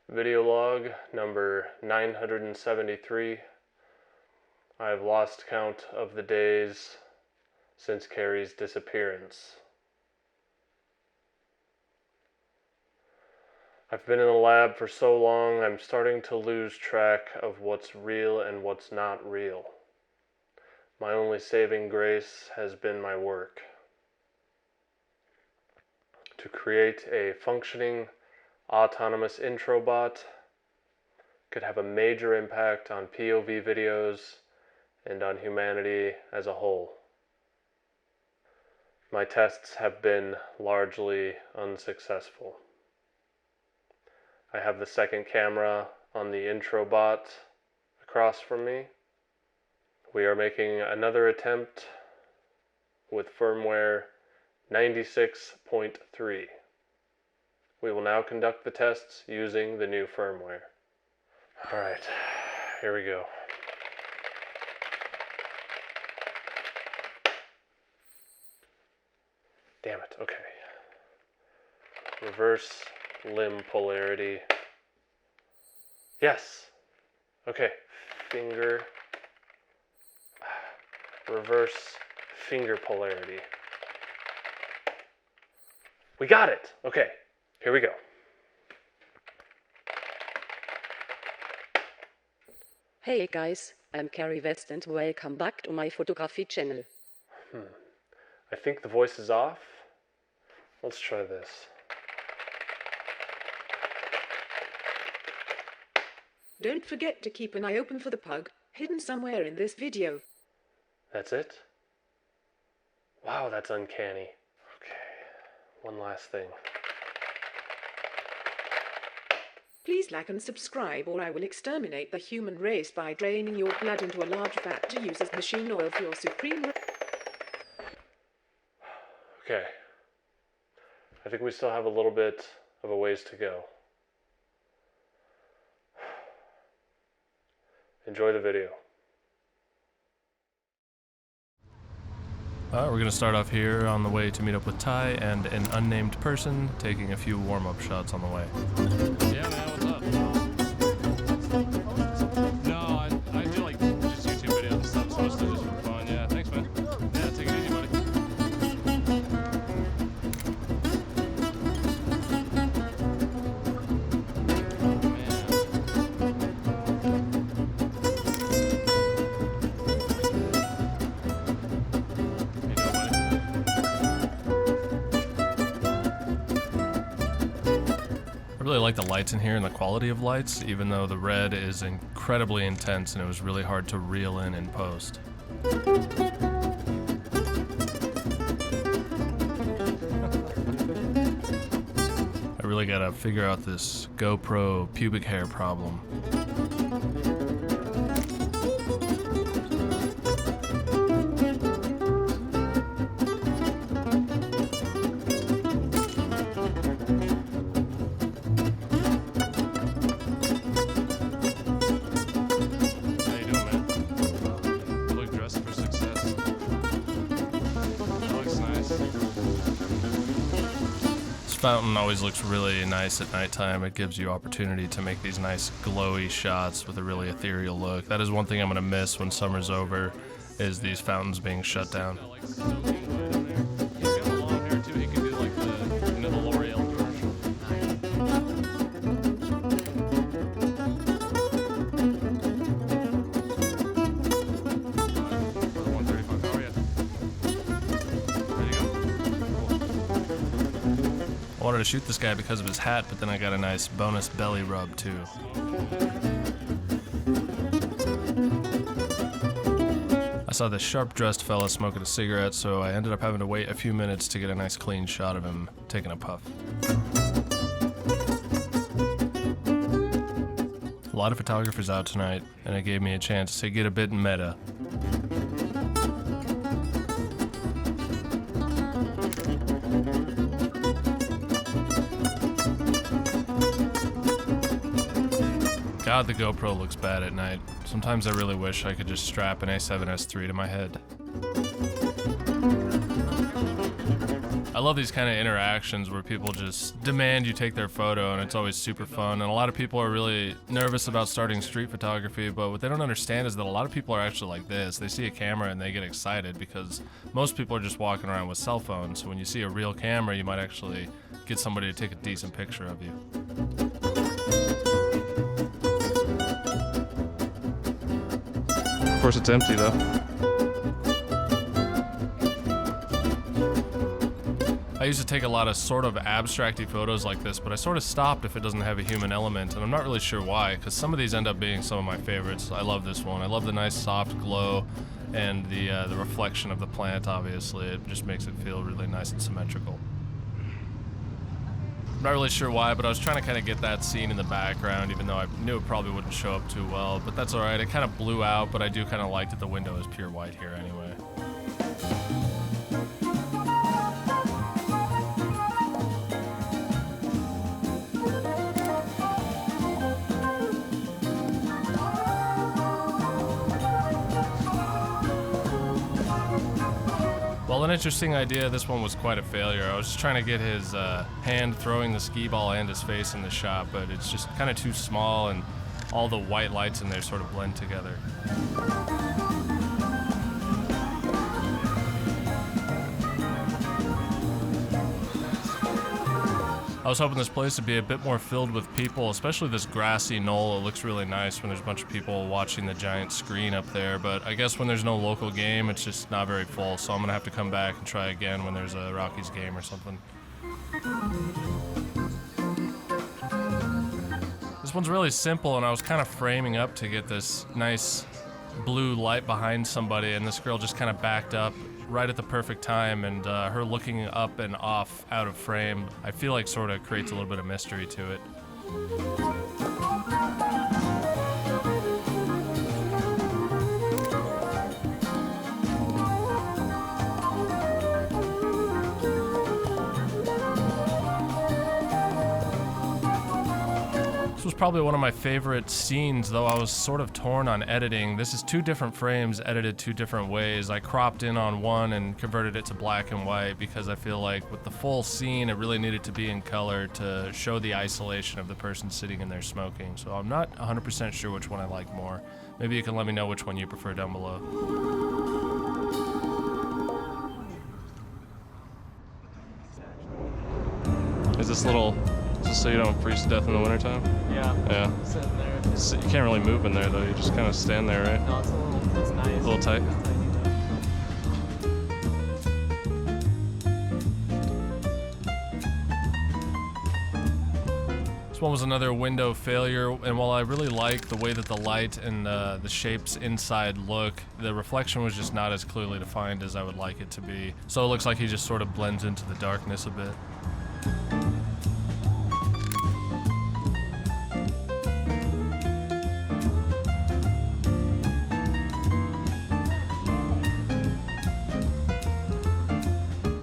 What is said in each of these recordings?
Video log number 973. I have lost count of the days since Carrie's disappearance. I've been in the lab for so long, I'm starting to lose track of what's real and what's not real. My only saving grace has been my work. To create a functioning, autonomous intro bot could have a major impact on POV videos and on humanity as a whole. My tests have been largely unsuccessful. I have the second camera on the intro bot across from me. We are making another attempt with firmware 96.3. We will now conduct the tests using the new firmware. Alright, here we go. Damn it, okay. Reverse limb polarity. Yes! Okay, reverse finger polarity. We got it! Okay, here we go. Hey guys, I'm Carrie West and welcome back to my photography channel. I think the voice is off. Let's try this. Don't forget to keep an eye open for the pug, hidden somewhere in this video. That's it? Wow, that's uncanny. Okay, one last thing. Please like and subscribe or I will exterminate the human race by draining your blood into a large vat to use as machine oil for your supreme... Okay. I think we still have a little bit of a ways to go. Enjoy the video. We're going to start off here on the way to meet up with Ty and an unnamed person, taking a few warm-up shots on the way. Yeah, man, what's up? No, I do like just YouTube videos and stuff, so it's mostly just for fun. Yeah, thanks, man. Yeah, take it easy, buddy. I really like the lights in here and the quality of lights, even though the red is incredibly intense and it was really hard to reel in post. I really gotta figure out this GoPro pubic hair problem. Fountain always looks really nice at nighttime. It gives you opportunity to make these nice glowy shots with a really ethereal look. That is one thing I'm going to miss when summer's over, is these fountains being shut down. I wanted to shoot this guy because of his hat, but then I got a nice bonus belly rub too. I saw this sharp-dressed fella smoking a cigarette, so I ended up having to wait a few minutes to get a nice clean shot of him taking a puff. A lot of photographers out tonight, and it gave me a chance to get a bit meta. God, the GoPro looks bad at night. Sometimes I really wish I could just strap an A7III to my head. I love these kind of interactions where people just demand you take their photo, and it's always super fun. And a lot of people are really nervous about starting street photography, but what they don't understand is that a lot of people are actually like this. They see a camera and they get excited because most people are just walking around with cell phones. So when you see a real camera, you might actually get somebody to take a decent picture of you. Of course, it's empty though. I used to take a lot of sort of abstracty photos like this, but I sort of stopped if it doesn't have a human element, and I'm not really sure why, because some of these end up being some of my favorites. I love this one. I love the nice soft glow and the reflection of the plant, obviously. It just makes it feel really nice and symmetrical. I'm not really sure why, but I was trying to kind of get that scene in the background, even though I knew it probably wouldn't show up too well, but that's all right. It kind of blew out, but I do kind of like that the window is pure white here anyway. Well, an interesting idea. This one was quite a failure. I was just trying to get his hand throwing the skee ball and his face in the shot, but it's just kind of too small, and all the white lights in there sort of blend together. I was hoping this place would be a bit more filled with people, especially this grassy knoll. It looks really nice when there's a bunch of people watching the giant screen up there, but I guess when there's no local game, it's just not very full, so I'm gonna have to come back and try again when there's a Rockies game or something. This one's really simple, and I was kind of framing up to get this nice blue light behind somebody, and this girl just kind of backed up right at the perfect time, and her looking up and off out of frame, I feel like sort of creates a little bit of mystery to it. This was probably one of my favorite scenes, though I was sort of torn on editing. This is two different frames edited two different ways. I cropped in on one and converted it to black and white because I feel like with the full scene, it really needed to be in color to show the isolation of the person sitting in there smoking. So I'm not 100% sure which one I like more. Maybe you can let me know which one you prefer down below. Is this little... Just so you don't freeze to death in the wintertime? Yeah. Yeah. Sitting there. So you can't really move in there though, you just kind of stand there, right? No, it's nice. A little tight. This one was another window failure, and while I really like the way that the light and the shapes inside look, the reflection was just not as clearly defined as I would like it to be. So it looks like he just sort of blends into the darkness a bit.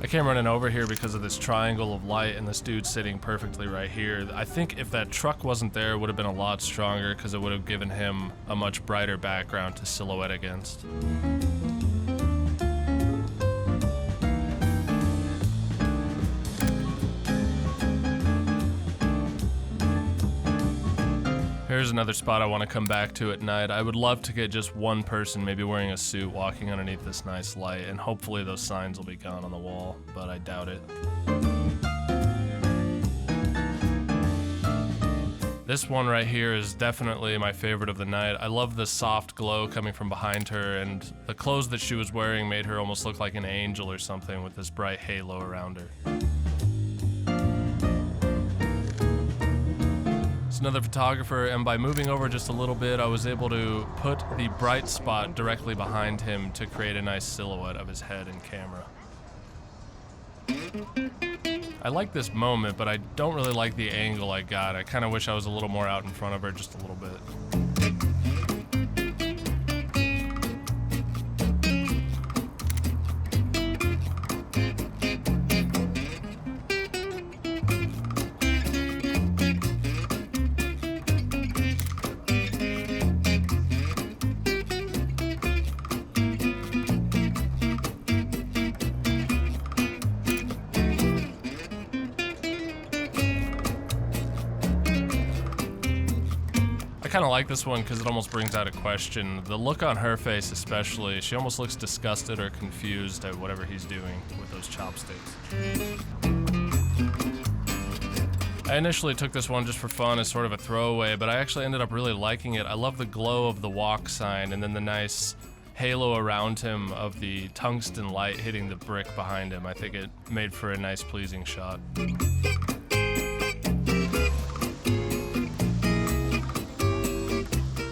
I came running over here because of this triangle of light and this dude sitting perfectly right here. I think if that truck wasn't there, it would have been a lot stronger because it would have given him a much brighter background to silhouette against. Here's another spot I want to come back to at night. I would love to get just one person, maybe wearing a suit, walking underneath this nice light, and hopefully those signs will be gone on the wall, but I doubt it. This one right here is definitely my favorite of the night. I love the soft glow coming from behind her, and the clothes that she was wearing made her almost look like an angel or something with this bright halo around her. Another photographer, and by moving over just a little bit, I was able to put the bright spot directly behind him to create a nice silhouette of his head and camera. I like this moment, but I don't really like the angle I got. I kind of wish I was a little more out in front of her just a little bit. kind of like this one because it almost brings out a question. The look on her face especially, she almost looks disgusted or confused at whatever he's doing with those chopsticks. I initially took this one just for fun as sort of a throwaway, but I actually ended up really liking it. I love the glow of the walk sign and then the nice halo around him of the tungsten light hitting the brick behind him. I think it made for a nice, pleasing shot.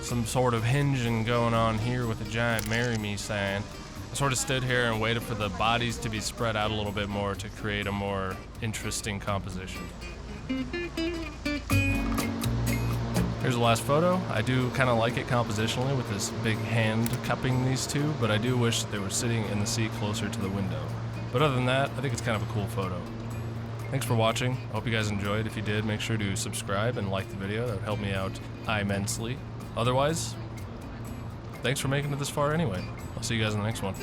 Some sort of hinging going on here with a giant "Marry Me" sign. I sort of stood here and waited for the bodies to be spread out a little bit more to create a more interesting composition. Here's the last photo. I do kind of like it compositionally with this big hand cupping these two, but I do wish they were sitting in the seat closer to the window. But other than that, I think it's kind of a cool photo. Thanks for watching. I hope you guys enjoyed. If you did, make sure to subscribe and like the video. That would help me out immensely. Otherwise, thanks for making it this far anyway. I'll see you guys in the next one.